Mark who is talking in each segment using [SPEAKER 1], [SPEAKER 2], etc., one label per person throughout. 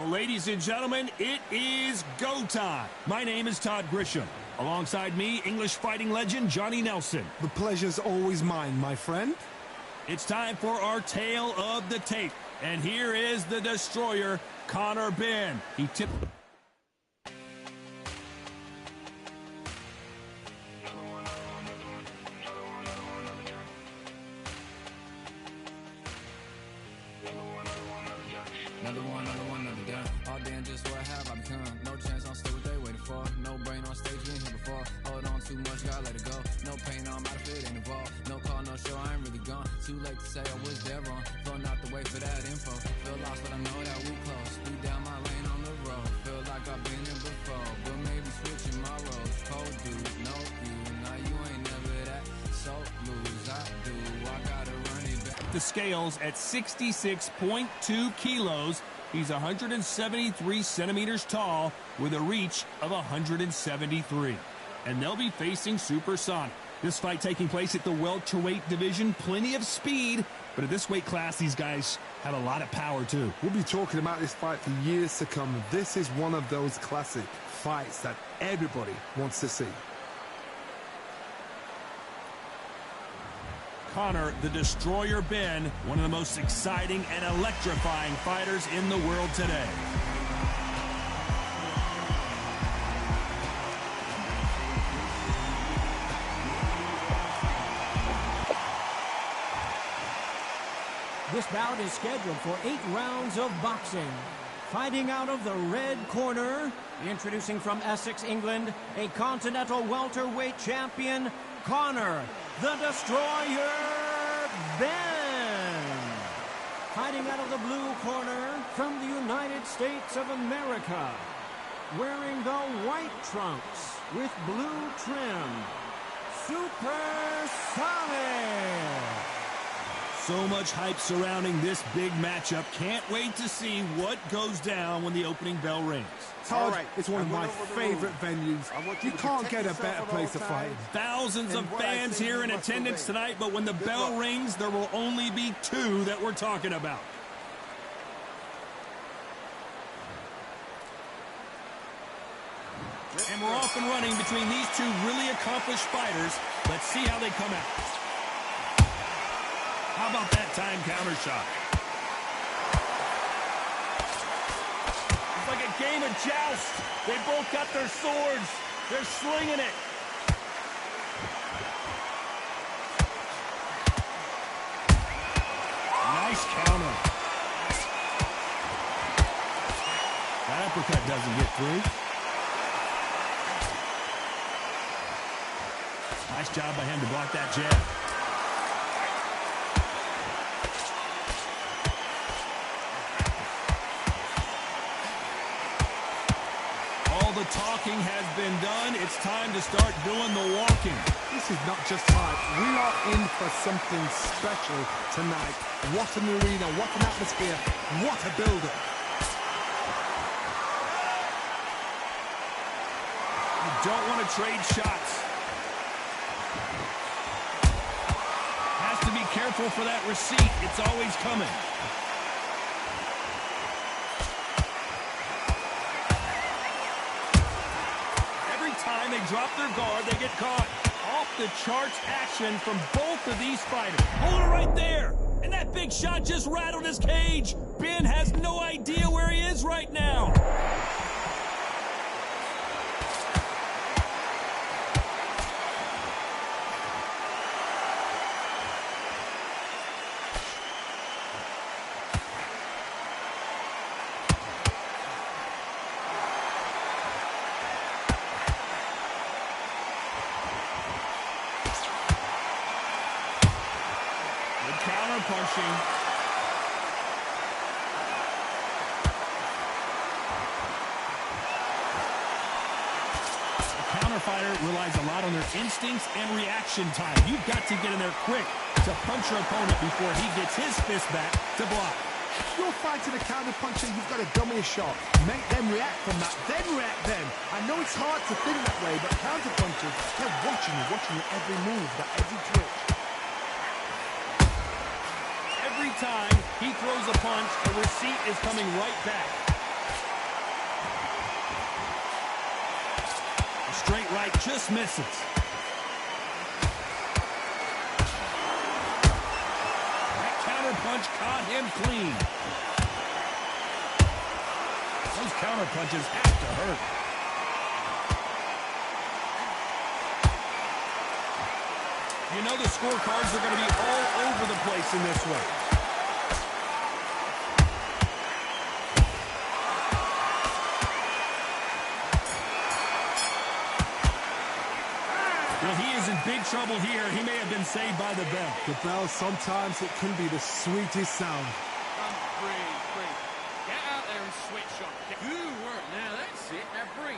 [SPEAKER 1] Well, ladies and gentlemen, it is go time. My name is Todd Grisham. Alongside me, English fighting legend Johnny Nelson.
[SPEAKER 2] The pleasure's always mine, my friend.
[SPEAKER 1] It's time for our tale of the tape. And here is the destroyer, Conor Benn. He tipped...
[SPEAKER 3] Another one, another gun. All day and just what have I become? No chance, I'm still what they waiting for. No brain on stage, we ain't here before. Hold on too much, gotta let it go. No pain, I'm out of it, ain't involved. No call, no show, I ain't really gone. Too late to say I was there wrong. Flown out the way for that info. Feel lost, but I know that we close. Speed down my lane on the road. Feel like I've been here before, but maybe switching my roles. Cold dude, no you. Now you ain't never that. So lose, I do. I gotta run it back.
[SPEAKER 1] The scales at 66.2 kilos. He's 173 centimeters tall with a reach of 173. And they'll be facing Supersonic. This fight taking place at the welterweight division. Plenty of speed, but at this weight class, these guys have a lot of power too.
[SPEAKER 2] We'll be talking about this fight for years to come. This is one of those classic fights that everybody wants to see.
[SPEAKER 1] Conor, the Destroyer Benn, one of the most exciting and electrifying fighters in the world today.
[SPEAKER 4] This bout is scheduled for 8 rounds of boxing. Fighting out of the red corner, introducing from Essex, England, a Continental welterweight champion, Conor, the Destroyer Benn. Fighting out of the blue corner from the United States of America, wearing the white trunks with blue trim, Supersonic.
[SPEAKER 1] So much hype surrounding this big matchup. Can't wait to see what goes down when the opening bell rings.
[SPEAKER 2] Todd, right. It's one of my favorite venues. You can't get a better place to fight.
[SPEAKER 1] Thousands of fans here in attendance tonight, but when the bell rings, there will only be 2 that we're talking about. And we're off and running between these 2 really accomplished fighters. Let's see how they come out. How about that time counter shot? It's like a game of joust. They both got their swords. They're slinging it. Nice counter. That uppercut doesn't get through. Nice job by him to block that jab. The talking has been done. It's time to start doing the walking.
[SPEAKER 2] This is not just hype. We are in for something special tonight. What an arena, what an atmosphere, what a build-up.
[SPEAKER 1] You don't want to trade shots. Has to be careful for that receipt. It's always coming. They drop their guard, they get caught. Off the charts action from both of these fighters. Hold it right there. And that big shot just rattled his cage. Benn has no idea where he is right now. Punching. The counter fighter relies a lot on their instincts and reaction time. You've got to get in there quick to punch your opponent before he gets his fist back to block.
[SPEAKER 2] You're fighting a counter puncher, you've got to dummy a shot. Make them react from that, then react then. I know it's hard to think that way, but counter punchers, they're watching your every move, that every twitch.
[SPEAKER 1] Every time he throws a punch, a receipt is coming right back. straight right just misses. That counter punch caught him clean. Those counter punches have to hurt. You know the scorecards are going to be all over the place in this one. Well, he is in big trouble here. He may have been saved by the bell.
[SPEAKER 2] The bell, sometimes it can be the sweetest sound.
[SPEAKER 5] Breathe. Get out there and switch on. Good work. Now that's it. Now breathe.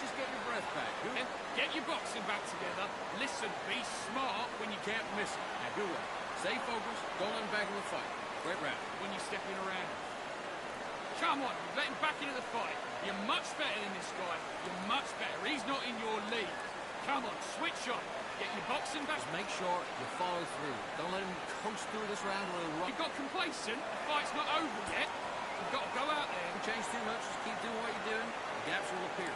[SPEAKER 5] Just get your breath back. And get your boxing back together. Listen, be smart when you can't miss it. Now good work. Stay focused. Don't let him back in the fight. Great round. When you're stepping around. Come on, let him back into the fight. You're much better than this guy. You're much better. He's not in your league. Come on, switch on. Get your boxing back.
[SPEAKER 3] Just make sure you follow through. Don't let him coast through this round with a run.
[SPEAKER 5] You got complacent. The fight's not over yet. You've got to go out there.
[SPEAKER 3] Don't change too much. Just keep doing what you're doing. The gaps will appear.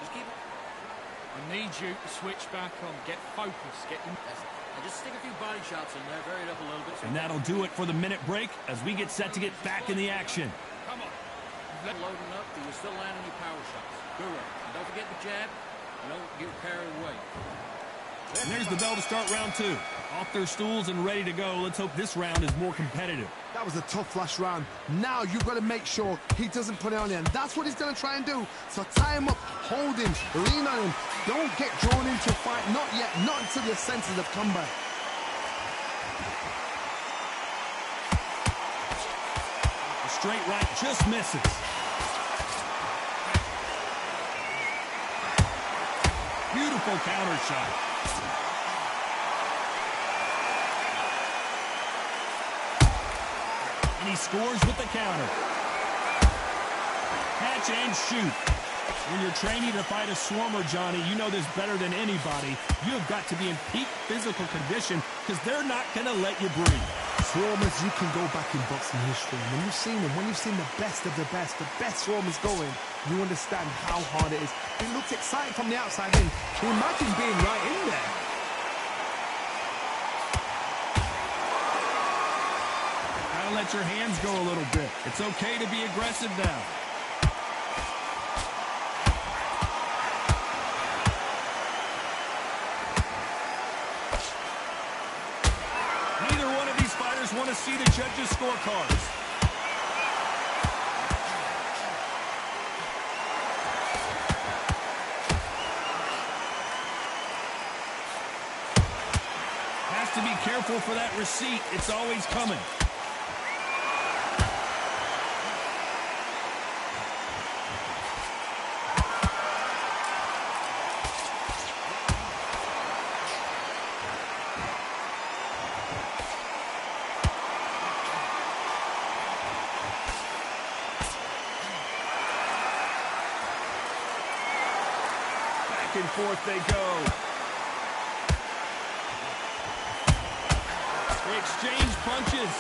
[SPEAKER 3] Just keep it.
[SPEAKER 5] I need you to switch back on. Get focused. Get in.
[SPEAKER 3] And just stick a few body shots in there. Vary it up a little bit.
[SPEAKER 1] And that'll do it for the minute break as we get set to get back in the action.
[SPEAKER 5] Come on.
[SPEAKER 3] Loading up, but you're still landing your power shots. Good work. And don't forget the jab. And don't get carried away.
[SPEAKER 1] And there's the bell to start round two. Off their stools and ready to go. Let's hope this round is more competitive.
[SPEAKER 2] That was a tough last round. Now you've got to make sure he doesn't put it on you. And that's what he's going to try and do. So tie him up, hold him, lean on him. Don't get drawn into a fight. Not yet. Not until your senses have come back.
[SPEAKER 1] The straight right just misses. Beautiful counter shot. And he scores with the counter. Catch and shoot. When you're training to fight a swarmer, Johnny, you know this better than anybody. You've got to be in peak physical condition because they're not going to let you breathe.
[SPEAKER 2] Swarmers, you can go back in boxing history. When you've seen them, when you've seen the best of the best swarmers going, you understand how hard it is. It looks exciting from the outside in. Can you imagine being right in there?
[SPEAKER 1] Gotta let your hands go a little bit. It's okay to be aggressive now. Neither one of these fighters want to see the judges' scorecards. To be careful for that receipt. It's always coming. Back and forth they go. They exchange punches.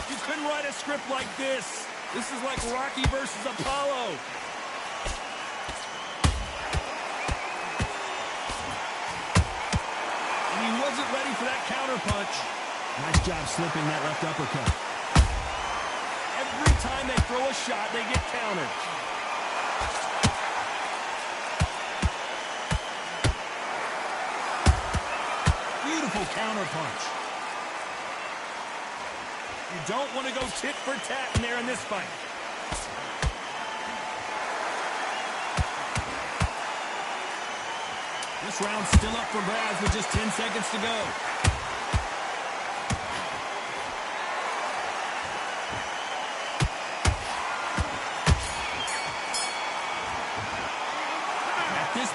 [SPEAKER 1] You couldn't write a script like this. This is like Rocky versus Apollo. And he wasn't ready for that counter punch. Nice job slipping that left uppercut. Every time they throw a shot, they get countered. Counter punch. You don't want to go tit for tat in there in this fight. This round's still up for grabs with just 10 seconds to go.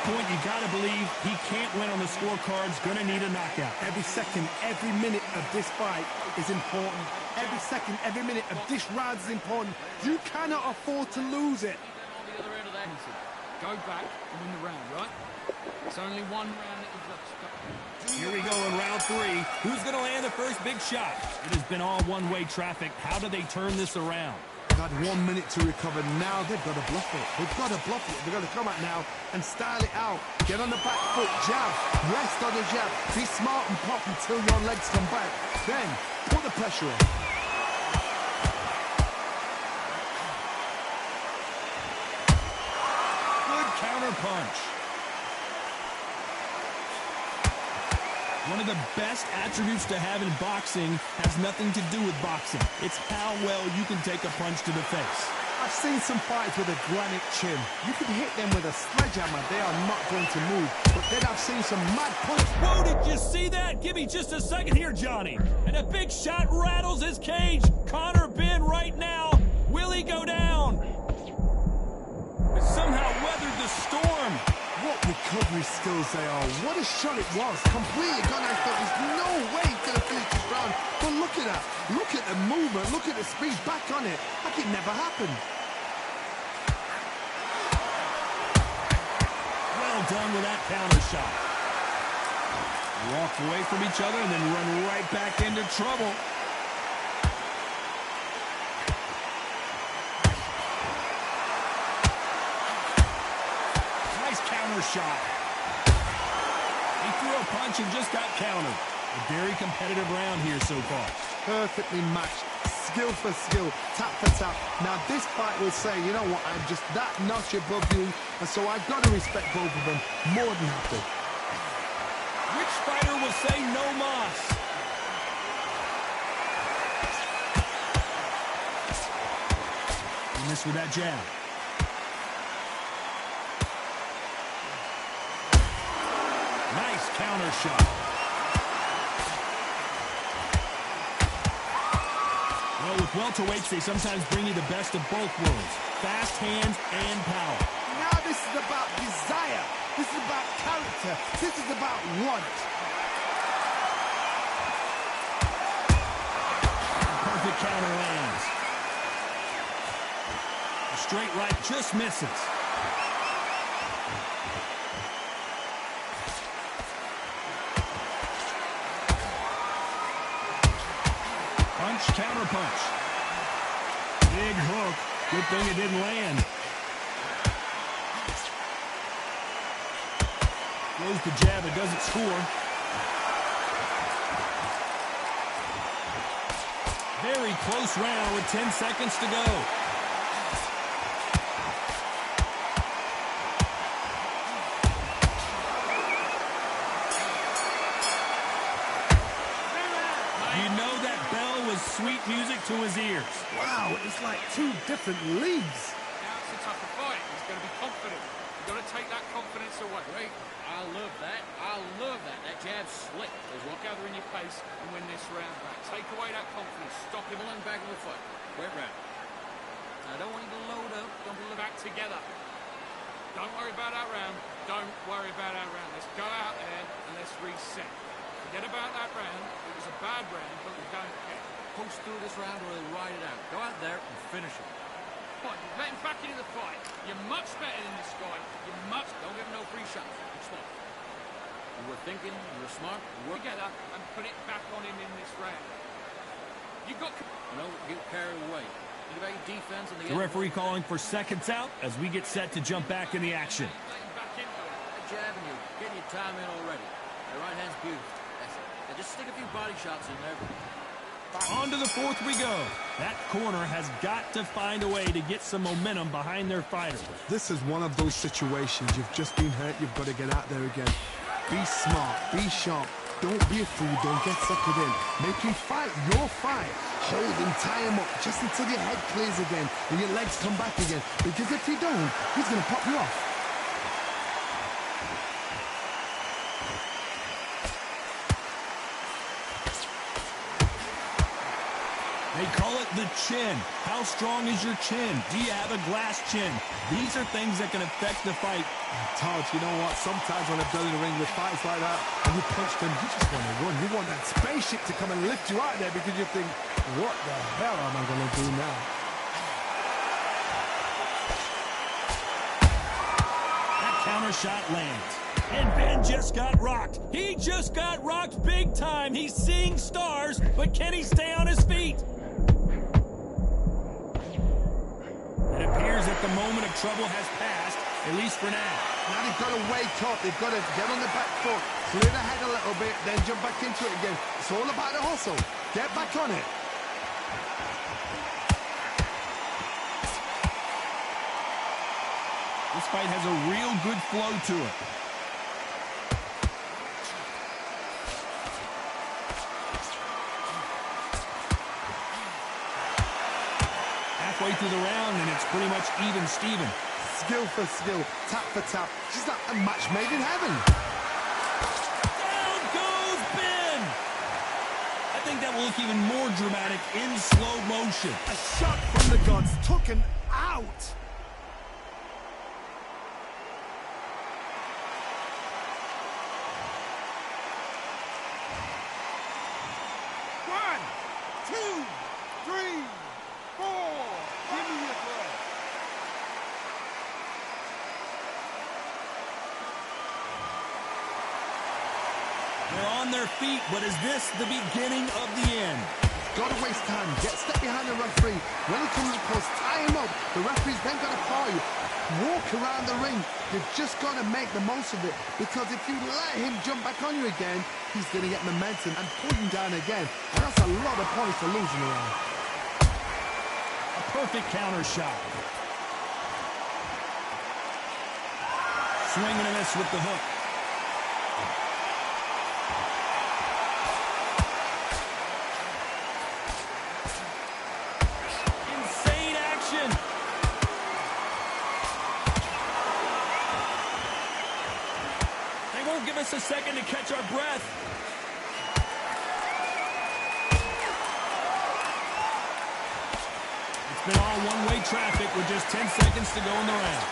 [SPEAKER 1] Point, you got to believe he can't win on the scorecards. Going to need a knockout.
[SPEAKER 2] Every second, every minute of this fight is important. Every second, every minute of this round is important. You cannot afford to lose it.
[SPEAKER 3] On the other end of that,
[SPEAKER 5] Go back and win the round, right? It's only one round that you've lost.
[SPEAKER 1] Here we go in round 3. Who's going to land the first big shot? It has been all one-way traffic. How do they turn this around?
[SPEAKER 2] Got 1 minute to recover. Now they've got to bluff it. They've got to bluff it. They've got to come out now and style it out. Get on the back foot, jab. Rest on the jab. Be smart and pop until your legs come back. Then put the pressure on.
[SPEAKER 1] Good counter punch. One of the best attributes to have in boxing has nothing to do with boxing. It's how well you can take a punch to the face.
[SPEAKER 2] I've seen some fights with a granite chin. You can hit them with a sledgehammer. They are not going to move. But then I've seen some mad punch.
[SPEAKER 1] Whoa, did you see that? Give me just a second here, Johnny. And a big shot rattles his cage. Conor Benn right now. Will he go down? But somehow weathered the storm.
[SPEAKER 2] What recovery skills they are. What a shot it was. Completely gone. I thought there's no way he's going to finish this round. But look at that. Look at the movement. Look at the speed. Back on it. Like it never happened.
[SPEAKER 1] Well done with that counter shot. Walk away from each other and then run right back into trouble. Shot. He threw a punch and just got countered. A very competitive round here so far.
[SPEAKER 2] Perfectly matched. Skill for skill. Tap for tap. Now this fight will say, you know what, I'm just that notch above you. And so I've got to respect both of them more than happy.
[SPEAKER 1] Which fighter will say no mas? He missed with that jab. Nice counter shot. Well, with welterweights, they sometimes bring you the best of both worlds. Fast hands and power.
[SPEAKER 2] Now this is about desire. This is about character. This is about want.
[SPEAKER 1] Perfect counter lands. A straight right just misses. Counter punch. Big hook. Good thing it didn't land. Throws the jab. It doesn't score. Very close round with 10 seconds to go. Sweet music to his ears.
[SPEAKER 2] Wow, it's like two different leagues.
[SPEAKER 5] Now it's a tougher fight. He's going to be confident. You've got to take that confidence away, right? I love that. I love that. That jab's slick. There's one gather in your pace and win this round back. Take away that confidence. Stop him and back in the fight. Great round. I don't want you to load up. Don't be back together. Don't worry about that round. Don't worry about that round. Let's go out there and let's reset. Forget about that round. It was a bad round, but we don't care.
[SPEAKER 3] Push through this round or he'll ride it out. Go out there and finish it.
[SPEAKER 5] What, let him back into the fight. You're much better than this guy. You must. Don't give him no free shots. Be smart.
[SPEAKER 3] You were thinking, you were smart, you work
[SPEAKER 5] together and put it back on him in this round. You got...
[SPEAKER 3] No, get carried away. Think about your defense and
[SPEAKER 1] the referee calling for seconds out as we get set to jump back in the action.
[SPEAKER 5] Let him back into it.
[SPEAKER 3] Jabbing you, getting your time in already. The right hand's beautiful. That's it. Now just stick a few body shots in there.
[SPEAKER 1] On to the fourth we go. That corner has got to find a way to get some momentum behind their fighter.
[SPEAKER 2] This is one of those situations. You've just been hurt. You've got to get out there again. Be smart. Be sharp. Don't be a fool. Don't get suckered in. Make him fight your fight. Hold him, tie him up just until your head clears again and your legs come back again. Because if you don't, he's going to pop you off.
[SPEAKER 1] They call it the chin. How strong is your chin? Do you have a glass chin? These are things that can affect the fight.
[SPEAKER 2] Todd, you know what? Sometimes when I've done in the ring with fights like that, and you punch them, you just want to run. You want that spaceship to come and lift you out there because you think, what the hell am I going to do now?
[SPEAKER 1] counter shot lands. And Benn just got rocked. He just got rocked big time. He's seeing stars, but can he stay on his feet? It appears that the moment of trouble has passed, at least for now.
[SPEAKER 2] Now they've got to wake up. They've got to get on the back foot, clear the head a little bit, then jump back into it again. It's all about the hustle. Get back on it.
[SPEAKER 1] This fight has a real good flow to it. Halfway through the round, and it's pretty much even Steven.
[SPEAKER 2] Skill for skill, tap for tap. She's like a match made in heaven.
[SPEAKER 1] Down goes Benn! I think that will look even more dramatic in slow motion.
[SPEAKER 2] A shot from the gods, took him out.
[SPEAKER 6] One, two, three, four. Give me your throw.
[SPEAKER 1] They're on their feet, but is this the beginning of the end?
[SPEAKER 2] Gotta waste time. Get step behind the referee. When he comes close, tie him up. The referee's then got to call you. Walk around the ring. You've just got to make the most of it. Because if you let him jump back on you again, he's going to get momentum and pull you down again. And that's a lot of points for losing around.
[SPEAKER 1] A perfect counter shot. Swing and a miss with the hook. Insane action. They won't give us a second to catch our breath. It's been all one-way traffic with just 10 seconds to go in the round.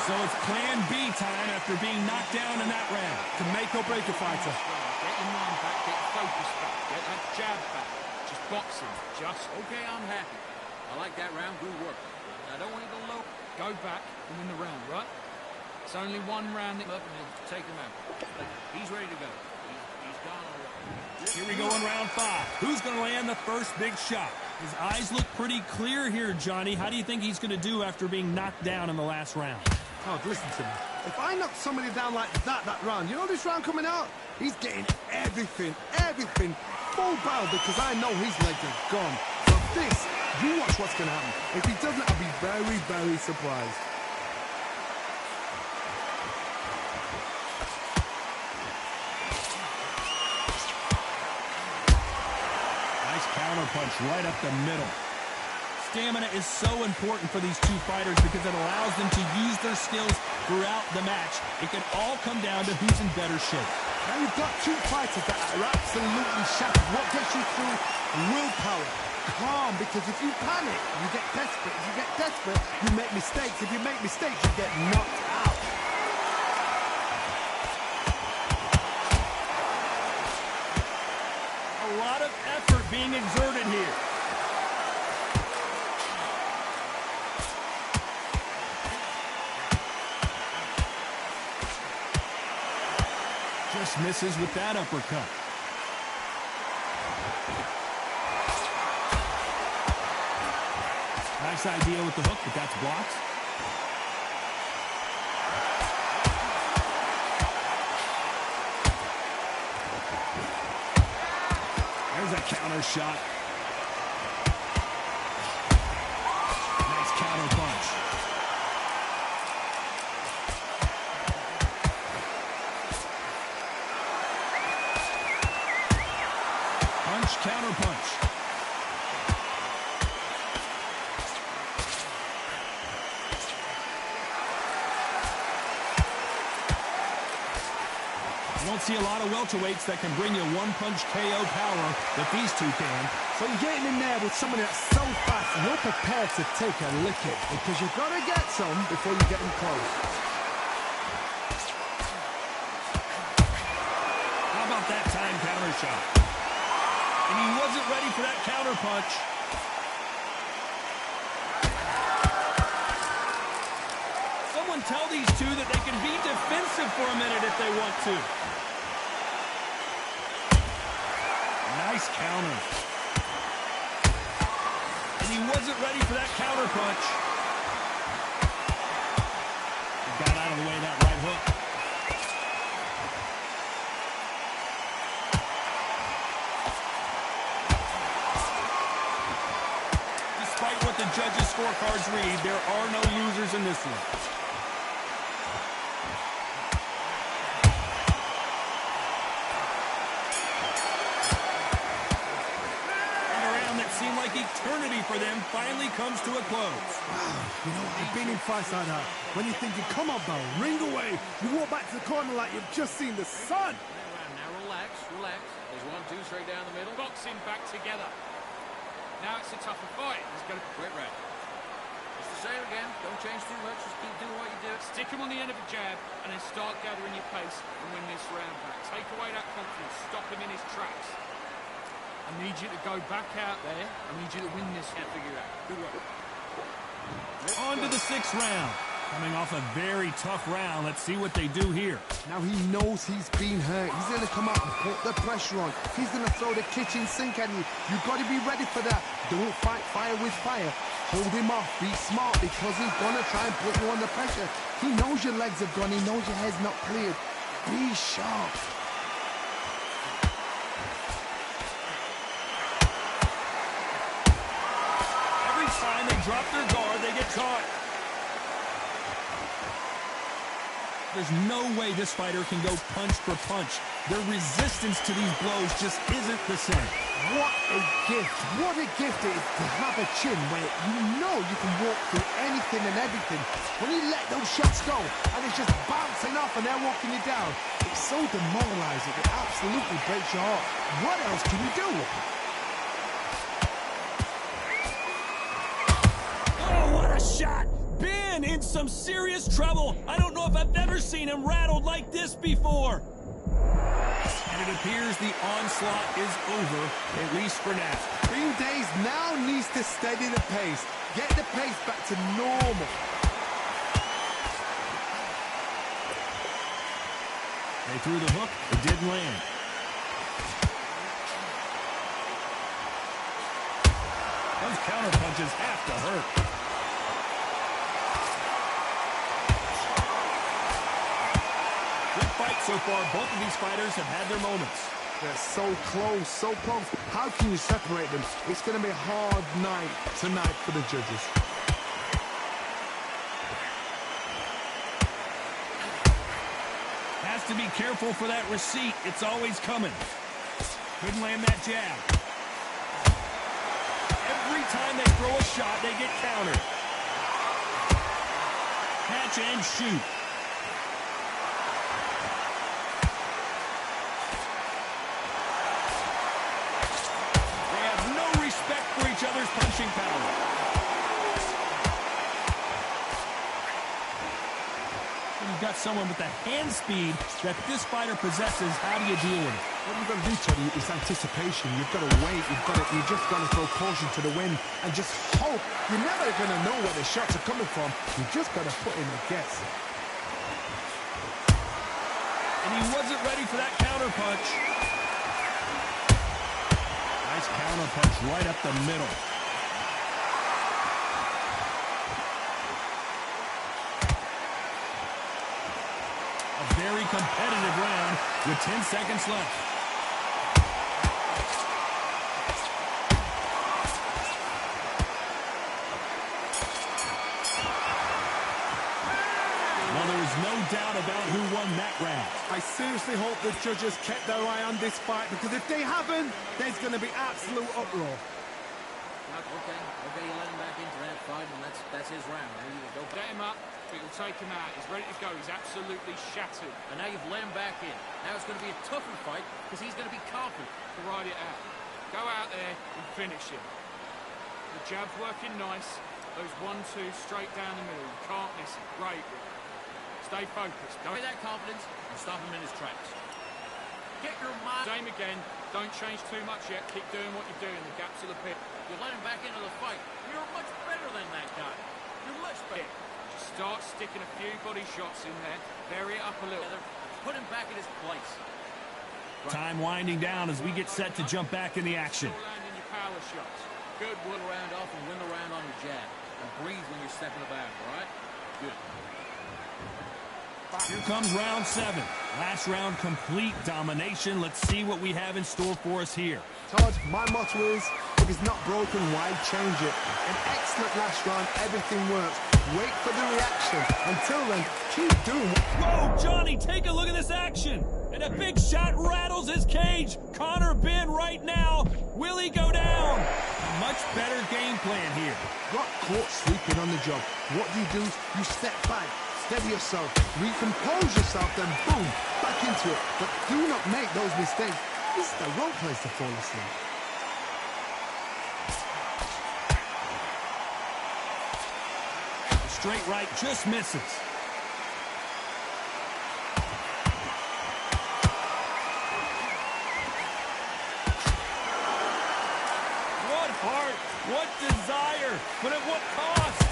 [SPEAKER 1] So it's plan B time after being knocked down in that round.
[SPEAKER 2] To make or break a fighter.
[SPEAKER 5] Get your mind back, get your focus back, get that jab back. Just boxing, just, okay, I'm happy. I like that round, good work. I don't want you to low. Go back and win the round, right? It's only one round up and then take him out. He's ready to go. He's gone already.
[SPEAKER 1] Here we go in round 5. Who's going to land the first big shot? His eyes look pretty clear here, Johnny. How do you think he's going to do after being knocked down in the last round?
[SPEAKER 2] Oh, listen to me. If I knock somebody down like that round, you know this round coming out? He's getting everything, full barrel, because I know his legs are gone. So this, you watch what's going to happen. If he doesn't, I'll be very, very surprised.
[SPEAKER 1] Nice counter punch right up the middle. Stamina is so important for these two fighters because it allows them to use their skills throughout the match. It can all come down to who's in better shape.
[SPEAKER 2] Now you've got two fighters that are absolutely shattered. What gets you through? Willpower. Calm, because if you panic, you get desperate. If you get desperate, you make mistakes. If you make mistakes, you get knocked out.
[SPEAKER 1] A lot of effort being exerted here. Just misses with that uppercut. Nice idea with the hook, but that's blocked. There's a counter shot. Nice counter punch. Counter punch. You don't see a lot of welterweights that can bring you one-punch KO power that these two can.
[SPEAKER 2] So you're getting in there with someone that's so fast, you're prepared to take a licking, because you've got to get some before you get them close.
[SPEAKER 1] How about that time counter shot? And he wasn't ready for that counter punch. Someone tell these two that they can be defensive for a minute if they want to. Nice counter. And he wasn't ready for that counter punch. He got out of the way of that right hook. Despite what the judges' scorecards read, there are no losers in this one. Seemed like eternity for them finally comes to a close.
[SPEAKER 2] Wow, you know, I've been in fights like that. When you're thinking, come on, Bell, ring away. You walk back to the corner like you've just seen the sun.
[SPEAKER 5] Now relax, relax. There's 1, 2 straight down the middle. Boxing back together. Now it's a tougher fight. He's got a great round. It's the same again. Don't change too much. Just keep doing what you do. Stick him on the end of a jab and then start gathering your pace and win this round back. Take away that confidence. Stop him in his tracks. I need you to go back out there. I need you to win this. Can't figure it out. Good work.
[SPEAKER 1] On to the 6th round. Coming off a very tough round. Let's see what they do here.
[SPEAKER 2] Now he knows he's been hurt. He's going to come out and put the pressure on. He's going to throw the kitchen sink at you. You've got to be ready for that. Don't fight fire with fire. Hold him off. Be smart because he's going to try and put you under pressure. He knows your legs have gone. He knows your head's not cleared. Be sharp.
[SPEAKER 1] Time they drop their guard, they get caught. There's no way this fighter can go punch for punch. Their resistance to these blows just isn't the same.
[SPEAKER 2] What a gift. What a gift it is to have a chin where you know you can walk through anything and everything. When you let those shots go and it's just bouncing off and they're walking you down, it's so demoralizing. It absolutely breaks your heart. What else can you do?
[SPEAKER 1] Shot. Benn in some serious trouble. I don't know if I've ever seen him rattled like this before. And it appears the onslaught is over, at least for now.
[SPEAKER 2] Green Days now needs to steady the pace. Get the pace back to normal.
[SPEAKER 1] They threw the hook. It didn't land. Those counter punches have to hurt. Fight so far, both of these fighters have had their moments.
[SPEAKER 2] They're so close, so close. How can you separate them? It's going to be a hard night tonight for the judges.
[SPEAKER 1] Has to be careful for that receipt. It's always coming. Couldn't land that jab. Every time they throw a shot, they get countered. Catch and shoot. For each other's punching power. When you've got someone with the hand speed that this fighter possesses, how do you deal with it?
[SPEAKER 2] What you've got to do, Teddy, is anticipation. You've got to wait. You've just got to throw caution to the wind and just hope. You're never going to know where the shots are coming from. You've just got to put in a guess.
[SPEAKER 1] And he wasn't ready for that counter punch. Nice counter punch right up the middle. A very competitive round with 10 seconds left. Well, there is no doubt about who won that round.
[SPEAKER 2] I seriously hope the judges kept their eye on this fight, because if they haven't, there's going to be absolute uproar.
[SPEAKER 5] Okay, you let him back into that fight, and that's his round. Now you go get him up, but you'll take him out. He's ready to go. He's absolutely shattered. And now you've let him back in. Now it's going to be a tougher fight, because he's going to be confident to ride it out. Go out there and finish him. The jab's working nice. Those 1-2 straight down the middle. You can't miss it. Great. Stay focused. Don't get that confidence and stop him in his tracks. Get your mind. Same again. Don't change too much yet. Keep doing what you're doing. The gaps will appear.
[SPEAKER 7] You let him back into the fight. You're much better than that guy. You're much better.
[SPEAKER 5] Just start sticking a few body shots in there. Vary it up a little.
[SPEAKER 7] Put him back in his place.
[SPEAKER 1] Time winding down as we get set to jump back in the action.
[SPEAKER 5] Landing your power shots.
[SPEAKER 7] Good, win the round off and win the round on your jab. And breathe when you're stepping about, all right? Good.
[SPEAKER 1] Here comes round 7. Last round, complete domination. Let's see what we have in store for us here.
[SPEAKER 2] Todd, my motto is, if it's not broken, why change it? An excellent last round, everything works. Wait for the reaction. Until then, keep doing it.
[SPEAKER 1] Whoa, Johnny, take a look at this action. And a big shot rattles his cage. Conor Benn right now. Will he go down? A much better game plan here.
[SPEAKER 2] Got caught sleeping on the job. What do? You step back, steady yourself, recompose yourself, then boom, back into it. But do not make those mistakes. This is the wrong place to fall asleep.
[SPEAKER 1] The straight right just misses. What heart, what desire, but at what cost?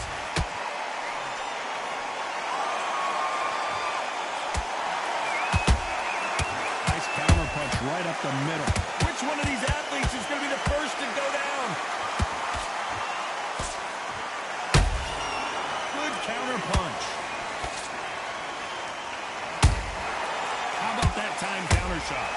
[SPEAKER 1] Right up the middle. Which one of these athletes is going to be the first to go down? Good counter punch. How about that time counter shot?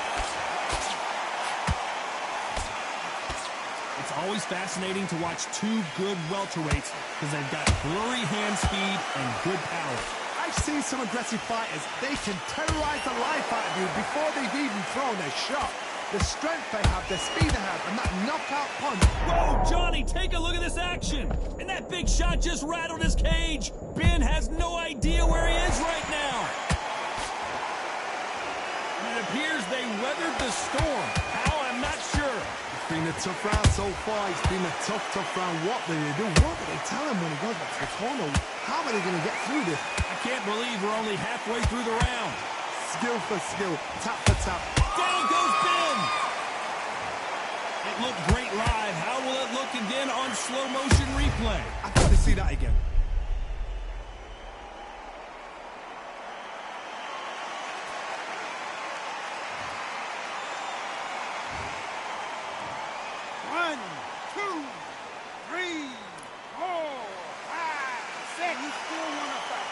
[SPEAKER 1] It's always fascinating to watch two good welterweights because they've got flurry hand speed and good power.
[SPEAKER 2] I've seen some aggressive fighters. They can terrorize the life out of you before they've even thrown a shot. The strength they have, the speed they have, and that knockout punch.
[SPEAKER 1] Whoa, Johnny, take a look at this action. And that big shot just rattled his cage. Benn has no idea where he is right now. And it appears they weathered the storm. How? I'm not sure.
[SPEAKER 2] It's been a tough round so far. It's been a tough round. What do they do? What do they tell him when he goes back to the corner? How are they going to get through this?
[SPEAKER 1] I can't believe we're only halfway through the round.
[SPEAKER 2] Skill for skill, tap for tap.
[SPEAKER 1] Down goes Benn. It looked great live. How will it look again on slow motion replay?
[SPEAKER 2] I've got to see that again.
[SPEAKER 6] One, two, three, 4, 5, 6. You still want to fight?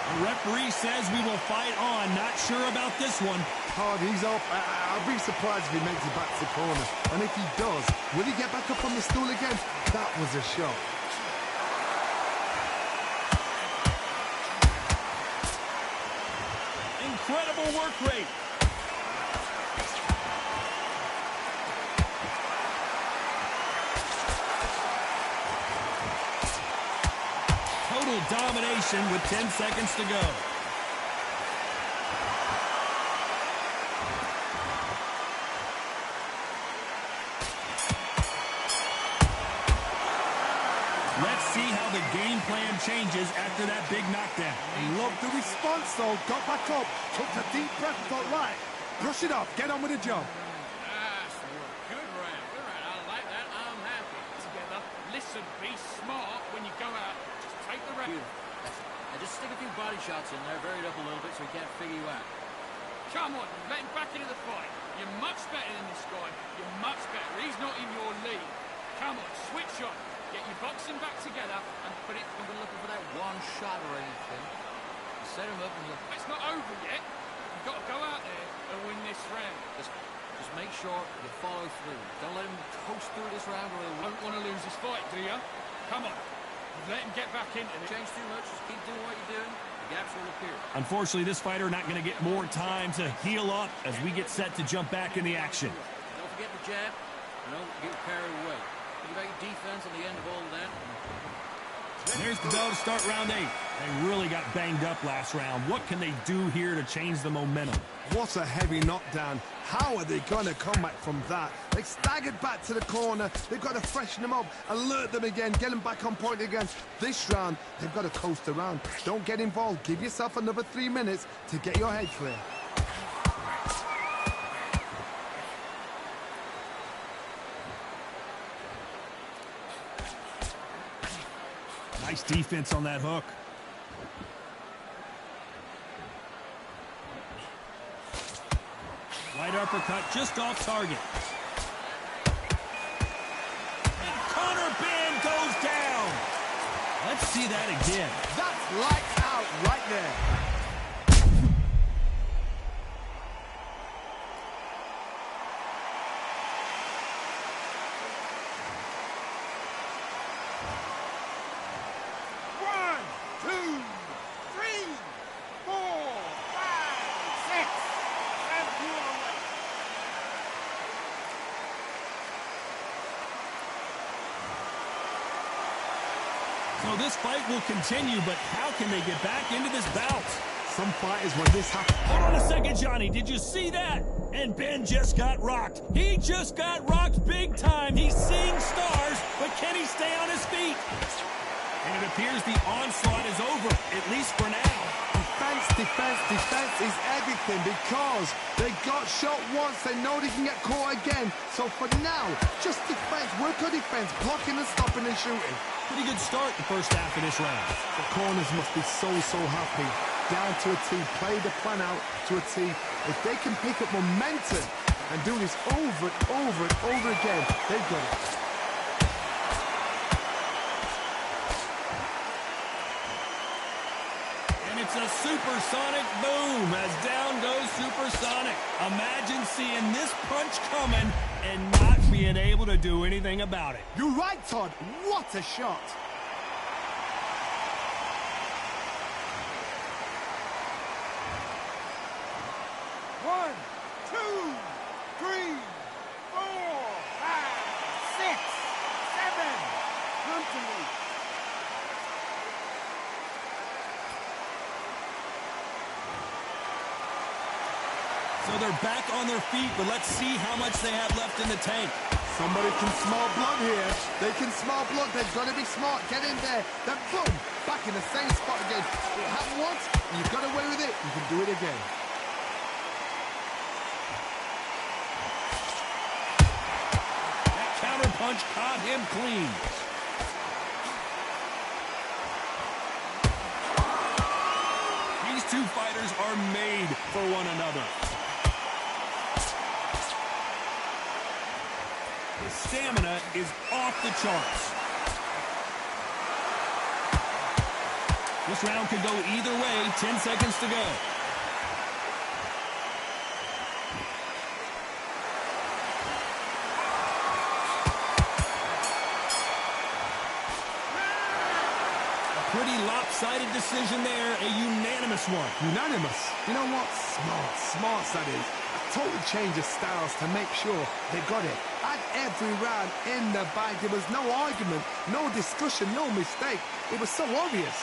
[SPEAKER 1] The referee says we will fight on. Not sure about this one.
[SPEAKER 2] Hard, he's up. I'll be surprised if he makes it back to the corner. And if he does, will he get back up on the stool again? That was a shot.
[SPEAKER 1] Incredible work rate. Total domination with 10 seconds to go. Let's see how the game plan changes after that big knockdown.
[SPEAKER 2] Loved the response, though. Got back up, took a deep breath, thought, right, brush it off, get on with the job.
[SPEAKER 5] Good round. I like that. I'm happy. Together. Listen, be smart when you go out. Just take the rep.
[SPEAKER 7] And just stick a few body shots in there, vary it up a little bit so he can't figure you out.
[SPEAKER 5] Come on, let him back into the fight. You're much better than this guy. You're much better. He's not in your league. Come on, switch on. Get your boxing back together and put it.
[SPEAKER 7] Don't be looking for that one shot or anything. You set him up and you...
[SPEAKER 5] It's not over yet. You've got to go out there and win this round.
[SPEAKER 7] Just make sure you follow through. Don't let him coast through this round or he'll...
[SPEAKER 5] Don't want to lose this fight, do you? Come on. Let him get back into it.
[SPEAKER 7] Change too much. Just keep doing what you're doing. The gaps will appear.
[SPEAKER 1] Unfortunately, this fighter not going to get more time to heal up as we get set to jump back in the action.
[SPEAKER 7] Don't forget the jab. Don't get carried away. Think about your defense on the end of all of that.
[SPEAKER 1] There's the bell to start round 8. They really got banged up last round. What can they do here to change the momentum?
[SPEAKER 2] What a heavy knockdown. How are they going to come back from that? They staggered back to the corner. They've got to freshen them up, alert them again, get them back on point again. This round, they've got to coast around. Don't get involved. Give yourself another 3 minutes to get your head clear.
[SPEAKER 1] Nice defense on that hook. Right uppercut just off target. And Conor Benn goes down. Let's see that again.
[SPEAKER 2] That's lights out right there.
[SPEAKER 1] So this fight will continue, but how can they get back into this bout?
[SPEAKER 2] Some fighters, when this happens...
[SPEAKER 1] Hold on a second, Johnny. Did you see that? And Benn just got rocked. He just got rocked big time. He's seeing stars, but can he stay on his feet? And it appears the onslaught is over, at least for now.
[SPEAKER 2] Defense is everything because they got shot once. They know they can get caught again. So for now, just defense, work on defense, blocking and stopping and shooting.
[SPEAKER 1] Pretty good start the first half of this round.
[SPEAKER 2] The corners must be so happy. Down to a T, play the plan out to a T. If they can pick up momentum and do this over and over again, they've got it.
[SPEAKER 1] It's a supersonic boom as down goes supersonic. Imagine seeing this punch coming and not being able to do anything about it.
[SPEAKER 2] You're right, Todd. What a shot.
[SPEAKER 6] One, two, three, 4, 5, 6, 7. Come to me.
[SPEAKER 1] So they're back on their feet, but let's see how much they have left in the tank.
[SPEAKER 2] Somebody can smell blood here. They can smell blood. They've got to be smart. Get in there. Then boom, back in the same spot again. It happened once. You've got away with it. You can do it again.
[SPEAKER 1] That counter punch caught him clean. These two fighters are made for one another. His stamina is off the charts. This round could go either way. 10 seconds to go. A pretty lopsided decision there. A unanimous one.
[SPEAKER 2] Unanimous. You know what? Smart that is. Totally change of styles to make sure they got it. At every round in the bag, there was no argument, no discussion, no mistake. It was so obvious.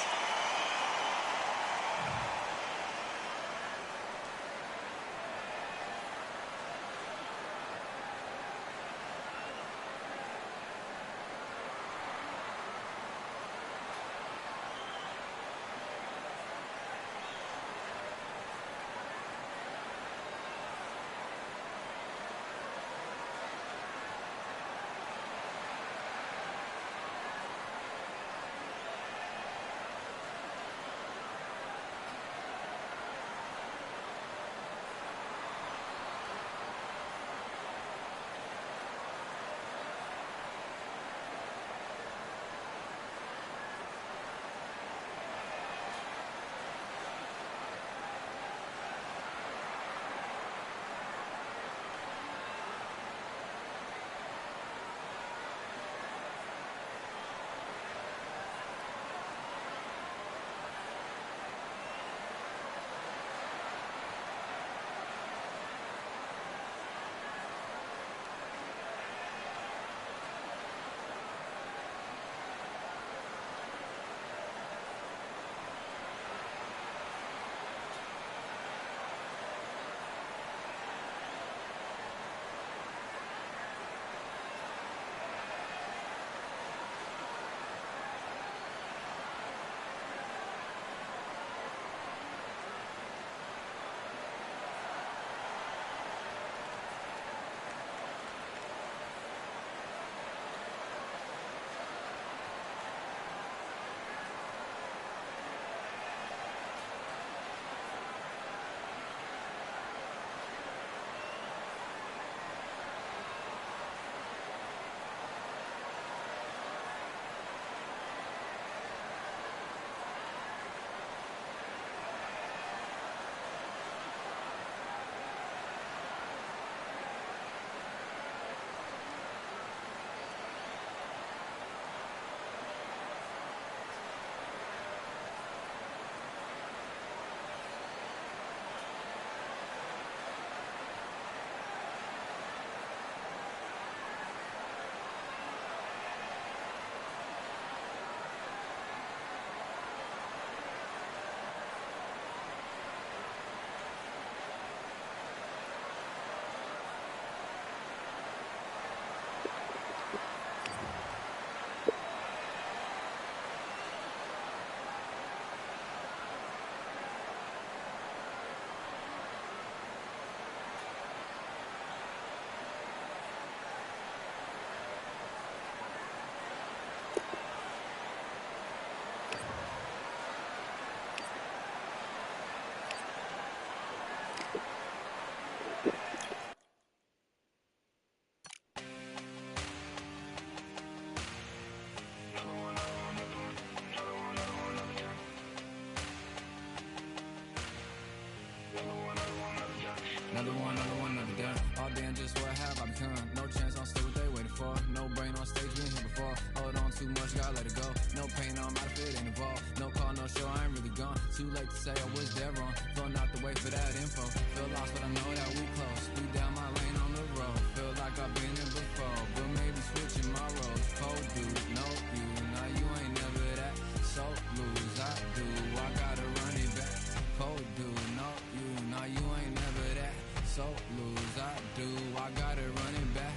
[SPEAKER 3] another one, another done. All damn, just what have I become? No chance, I'm still what they waiting for. No brain on stage, been here before. Hold on too much, gotta let it go. No pain, I'm out of it, ain't involved. No call, no show, I ain't really gone. Too late to say I was dead wrong. Flown out the way for that info. Feel lost, but I know that we close. Speed down my lane on the road. Feel like I've been here before, but maybe switching my roles. Cold dude, no you, now you ain't never that. So lose, I do, I gotta run it back. Cold dude, no you, now you ain't never that. So lose, I do, I gotta run it back.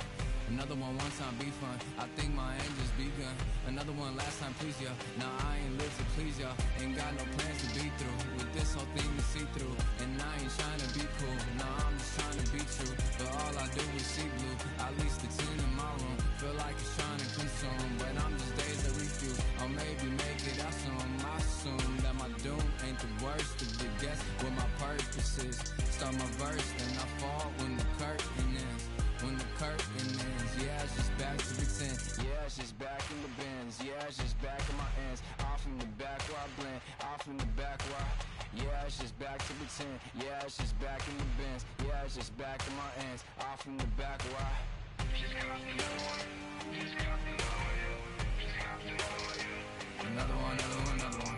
[SPEAKER 3] Another one time be fun, I think my aim just begun. Another one last time please ya. Now I ain't live to please ya. Ain't got no plans to be through with this whole thing to see through. And I ain't trying to be cool, nah, I'm just trying to be true. But all I do is see blue, at least it's in my room. Feel like it's trying to consume, but I'm just days that refuse. Or maybe make it out soon. I assume that my doom ain't the worst of the guess what my purpose is. Start my verse, then I fall when the curtain ends. When the curtain ends, yeah, it's just back to pretend. Yeah, it's just back in the bins. Yeah, it's just back in my ends. Off in the back where I blend. Off in the back where I... Yeah, it's just back to pretend. Yeah, it's just back in the bins. Yeah, it's just back in my ends. Off in the back where I... Another one, another one, another one.